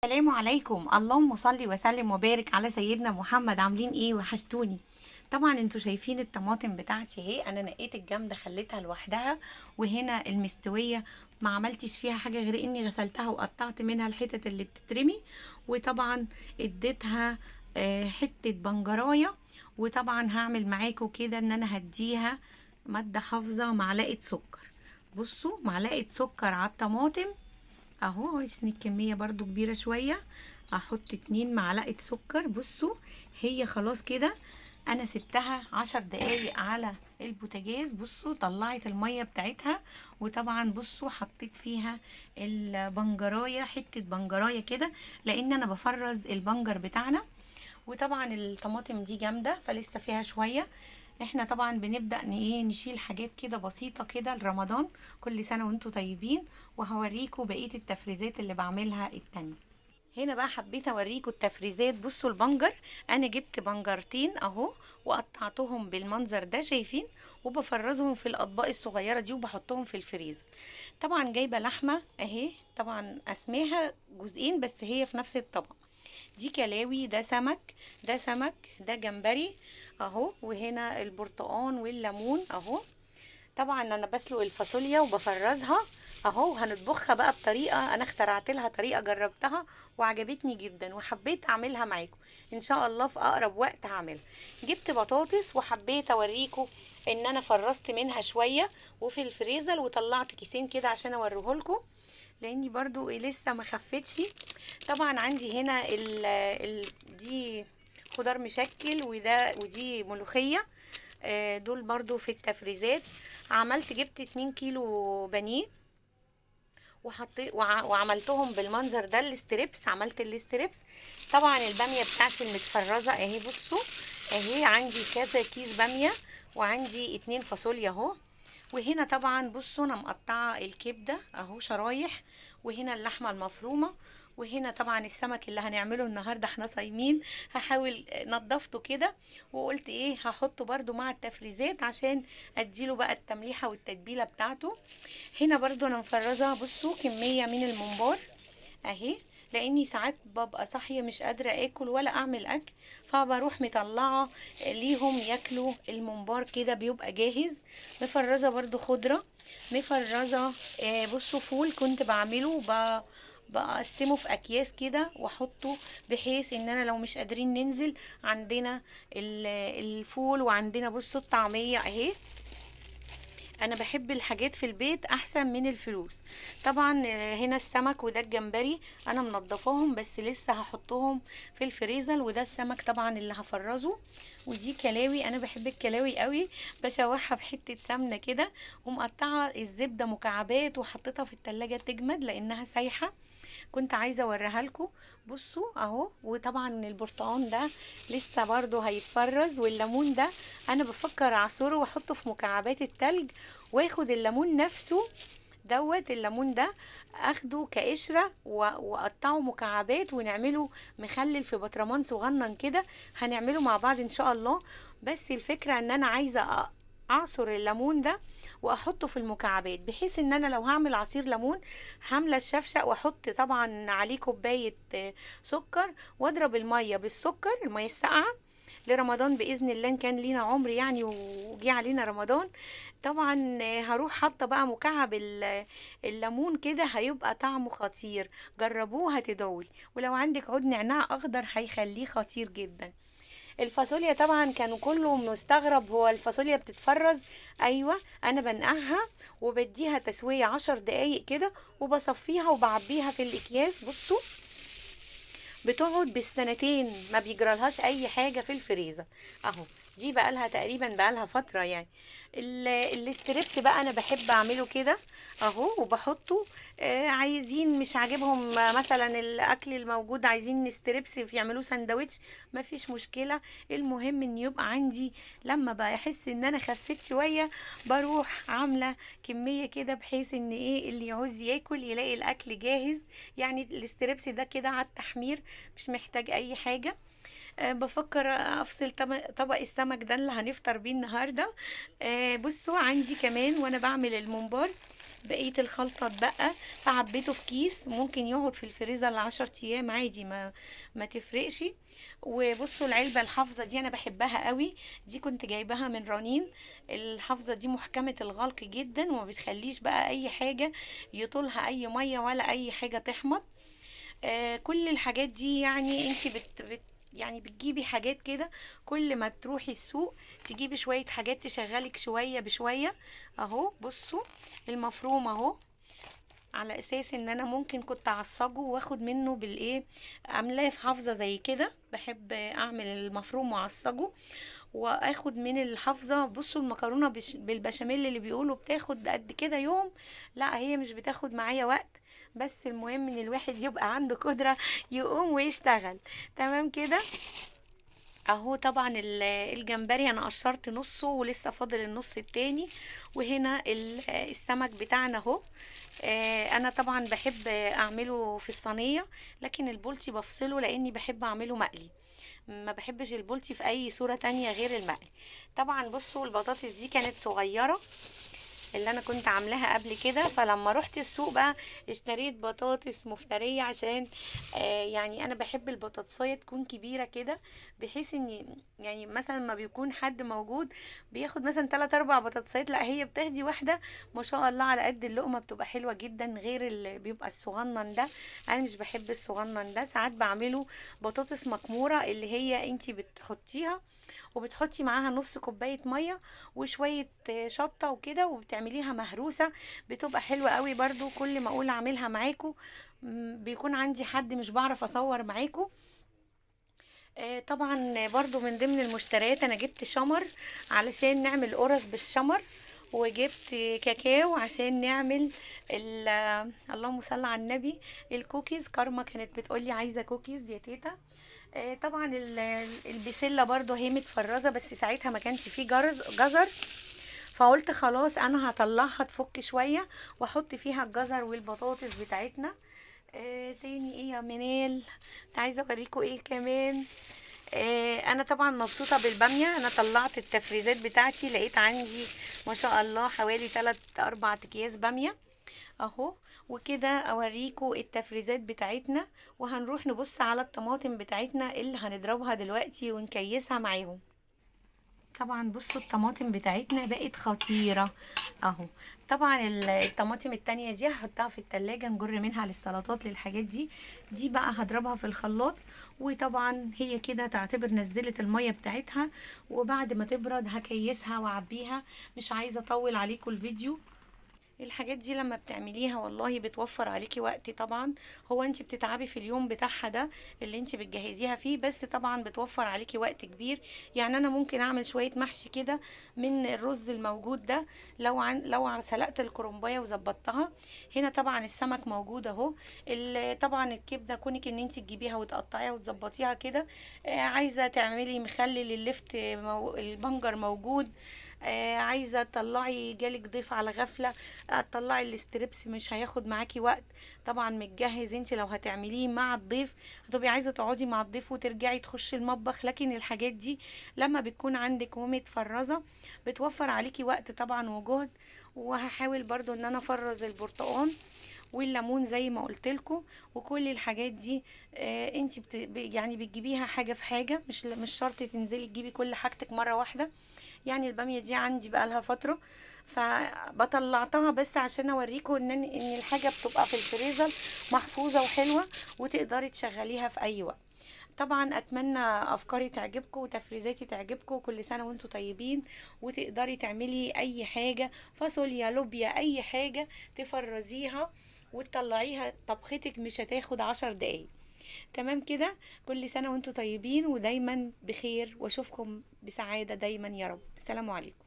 السلام عليكم. اللهم صل وسلم وبارك على سيدنا محمد. عاملين ايه؟ وحشتوني. طبعا انتوا شايفين الطماطم بتاعتي اهي، انا نقيت الجامده خليتها لوحدها، وهنا المستويه ما عملتش فيها حاجه غير اني غسلتها وقطعت منها الحتت اللي بتترمي، وطبعا اديتها حته بنجرايه. وطبعا هعمل معاكم كده ان انا هديها ماده حافظه معلقه سكر. بصوا، معلقه سكر على الطماطم اهو، عشان الكمية برضو كبيرة شوية. احط 2 معلقة سكر. بصوا، هي خلاص كده. انا سبتها 10 دقايق على البوتاجاز. بصوا، طلعت المية بتاعتها. وطبعا بصوا حطيت فيها البنجراية، حتة بنجراية كده، لان انا بفرز البنجر بتاعنا. وطبعا الطماطم دي جامدة فلسه فيها شوية. احنا طبعا بنبدأ نشيل حاجات كده بسيطة كده لرمضان. كل سنة وانتوا طيبين. وهوريكم بقية التفريزات اللي بعملها التانية. هنا بقى حبيت اوريكم التفريزات. بصوا البنجر، انا جبت بنجرتين اهو، وقطعتهم بالمنظر ده شايفين، وبفرزهم في الاطباق الصغيره دي وبحطهم في الفريزر. طبعا جايبه لحمه اهي، طبعا اسماها جزئين بس هي في نفس الطبق. دي كلاوي، ده سمك، ده سمك، ده جمبري اهو. وهنا البرتقان والليمون اهو. طبعا انا بسلق الفاصوليا وبفرزها اهو، وهنطبخها بقى بطريقه انا اخترعت لها طريقه جربتها وعجبتني جدا وحبيت اعملها معاكم. ان شاء الله في اقرب وقت هعملها. جبت بطاطس وحبيت اوريكم ان انا فرزت منها شويه وفي الفريزر، وطلعت كيسين كده عشان اوريهولكم، لاني برضو لسه ما خفتش. طبعا عندي هنا دي خضار مشكل، ودي ملوخيه. دول برضو في التفريزات. جبت 2 كيلو بانيه، وحطيت وعملتهم بالمنظر ده الستريبس. عملت الستريبس. طبعا الباميه بتاعتي المتفرزه اهي. بصوا اهي، عندي كذا كيس باميه، وعندي 2 فاصوليا اهو. وهنا طبعا بصوا انا مقطعه الكبده اهو شرايح، وهنا اللحمه المفرومه، وهنا طبعا السمك اللي هنعمله النهارده احنا صايمين. هحاول نضفته كده، وقلت ايه هحطه برضو مع التفريزات عشان اديله بقى التمليحه والتتبيله بتاعته. هنا برضو انا مفرزه بصوا كميه من الممبار اهي، لاني ساعات ببقى صاحيه مش قادره اكل ولا اعمل اكل، فبروح مطلعه ليهم ياكلوا الممبار كده بيبقى جاهز. مفرزه برضو خضره، مفرزه بصوا فول كنت بعمله بقسمه في اكياس كده واحطه، بحيث ان انا لو مش قادرين ننزل عندنا الفول، وعندنا بصوا الطعميه اهي. انا بحب الحاجات في البيت احسن من الفلوس. طبعا هنا السمك وده الجمبري انا منضفاهم بس لسه هحطهم في الفريزر، وده السمك طبعا اللي هفرزه. ودي كلاوي، انا بحب الكلاوي قوي، بشوحها بحته سمنه كده، ومقطعه الزبده مكعبات وحطيتها في التلاجة تجمد لانها سايحه. كنت عايزه اوريها لكم. بصوا اهو. وطبعا البرتقان ده لسه برضو هيتفرز، والليمون ده انا بفكر اعصره واحطه في مكعبات التلج، واخد الليمون نفسه الليمون ده اخده كقشرة واقطعه مكعبات ونعمله مخلل في برطمان صغنن كده. هنعمله مع بعض ان شاء الله. بس الفكرة ان انا عايزة اعصر الليمون ده واحطه في المكعبات، بحيث ان انا لو هعمل عصير ليمون هملى الشفشق واحط طبعا عليه كوبايه سكر، واضرب الميه بالسكر، الميه الساقعه لرمضان باذن الله ان كان لينا عمر يعني وجي علينا رمضان. طبعا هروح حاطه بقى مكعب الليمون كده، هيبقى طعمه خطير. جربوه هتدعولي. ولو عندك عود نعناع اخضر هيخليه خطير جدا. الفاصوليا طبعا كانوا كله مستغرب، هو الفاصوليا بتتفرز؟ ايوه، انا بنقعها وبديها تسوية 10 دقايق كده، وبصفيها وبعبيها في الاكياس. بصوا بتقعد بالسنتين ما بيجرالهاش اي حاجه في الفريزر اهو. دي بقالها تقريبا بقالها فتره يعني. الاستريبس بقى انا بحب اعمله كده اهو وبحطه. عايزين مش عاجبهم مثلا الاكل الموجود عايزين ستريبس يعملوه سندوتش، مفيش مشكله. المهم ان يبقى عندي لما بحس ان انا خفيت شويه بروح عامله كميه كده، بحيث ان ايه اللي يعوز ياكل يلاقي الاكل جاهز. يعني الاستريبس ده كده على التحمير، مش محتاج اي حاجة. بفكر افصل طبق السمك ده اللي هنفطر بيه النهاردة. بصوا عندي كمان وانا بعمل الممبار بقيه الخلطه اتبقى، فعبيته في كيس ممكن يقعد في الفريزر ل10 ايام عادي، ما تفرقش. وبصوا العلبه الحافظه دي انا بحبها قوي، دي كنت جايباها من رنين. الحافظه دي محكمه الغلق جدا، وما بتخليش بقى اي حاجه يطولها اي ميه ولا اي حاجه تحمض. كل الحاجات دي يعني انت يعني بتجيبي حاجات كده، كل ما تروحي السوق تجيبي شوية حاجات تشغلك شوية بشوية. اهو بصوا المفروم اهو، على اساس ان انا ممكن كنت اعصجه واخد منه بالايه، عاملاه في حافظه زي كده، بحب اعمل المفروم واعصجه واخد من الحافظه. بصوا المكرونه بالبشاميل اللي بيقولوا بتاخد قد كده يوم، لا هي مش بتاخد معايا وقت، بس المهم ان الواحد يبقى عنده قدره يقوم ويشتغل. تمام كده. اهو طبعا الجمبري انا قشرت نصه ولسه فاضل النص التاني. وهنا السمك بتاعنا اهو. انا طبعا بحب اعمله في الصينيه، لكن البولتي بفصله لاني بحب اعمله مقلي، ما بحبش البولتي في اي صوره تانية غير المقلي. طبعا بصوا البطاطس دي كانت صغيره اللي انا كنت عاملاها قبل كده، فلما رحت السوق بقى اشتريت بطاطس مفترية عشان يعني انا بحب البطاطساية تكون كبيرة كده، بحيث ان يعني مثلا ما بيكون حد موجود بياخد مثلا 3 4 بطاطسايات، لا هي بتاخدي واحدة ما شاء الله على قد اللقمة، بتبقى حلوة جدا غير اللي بيبقى الصغنن ده. انا مش بحب الصغنن ده، ساعات بعمله بطاطس مكمورة اللي هي انتي بتحطيها وبتحطي معاها نص كوباية مية وشوية شطة وكده، وبتعمليها مهروسة، بتبقى حلوة قوي برضو. كل ما اقول اعملها معاكو بيكون عندي حد مش بعرف اصور معاكو. طبعا برضو من ضمن المشتريات انا جبت شمر علشان نعمل قرص بالشمر، وجبت كاكاو عشان نعمل اللهم صل على النبي الكوكيز. كارما كانت بتقولي عايزة كوكيز يا تيتا. طبعا البسلة برضو هي متفرزة، بس ساعتها ما كانش فيه جزر، فقلت خلاص انا هطلعها تفك شوية واحط فيها الجزر والبطاطس بتاعتنا. تاني ايه يا منال، عايزة اوريكم ايه كمان. انا طبعا مبسوطة بالبامية، انا طلعت التفريزات بتاعتي لقيت عندي ما شاء الله حوالي 3 4 اكياس بامية اهو. وكده اوريكم التفريزات بتاعتنا، وهنروح نبص على الطماطم بتاعتنا اللي هنضربها دلوقتي ونكيسها معاهم. طبعا بصوا الطماطم بتاعتنا بقت خطيرة اهو. طبعا الطماطم التانية دي هحطها في التلاجة نجر منها للسلطات للحاجات دي بقى هضربها في الخلاط. وطبعا هي كده تعتبر نزلت المية بتاعتها، وبعد ما تبرد هكيسها واعبيها. مش عايزة اطول عليكم الفيديو. الحاجات دي لما بتعمليها والله بتوفر عليكي وقت. طبعا هو انت بتتعبي في اليوم بتاعها ده اللي انت بتجهزيها فيه، بس طبعا بتوفر عليكي وقت كبير. يعني انا ممكن اعمل شوية محشي كده من الرز الموجود ده، لو سلقت الكرنبايه وظبطتها. هنا طبعا السمك موجود اهو. طبعا الكبده كونك ان انت تجيبيها وتقطعيها وتظبطيها كده. عايزه تعملي مخلل اللفت البنجر موجود. عايزه تطلعي جالك ضيف على غفله تطلعي الاستريبس مش هياخد معاكي وقت. طبعا متجهز، انت لو هتعمليه مع الضيف هتبقي عايزه تقعدي مع الضيف وترجعي تخشي المطبخ، لكن الحاجات دي لما بتكون عندك ومتفرزه بتوفر عليكي وقت طبعا وجهد. وهحاول برضو ان انا افرز البرتقال والليمون زي ما قلت لكم. وكل الحاجات دي انت يعني بتجيبيها حاجه في حاجه، مش شرط تنزلي تجيبي كل حاجتك مره واحده. يعني الباميه دي عندي بقى لها فتره، فبطلعتها بس عشان اوريكم ان الحاجه بتبقى في الفريزر محفوظه وحلوه وتقدري تشغليها في اي وقت. طبعا اتمنى افكاري تعجبكم وتفريزاتي تعجبكم. كل سنه وانتم طيبين، وتقدري تعملي اي حاجه، فاصوليا لوبيا اي حاجه تفرزيها وتطلعيها طبختك مش هتاخد 10 دقايق. تمام كده. كل سنه وانتم طيبين ودايما بخير، واشوفكم بسعاده دايما يا رب. السلام عليكم.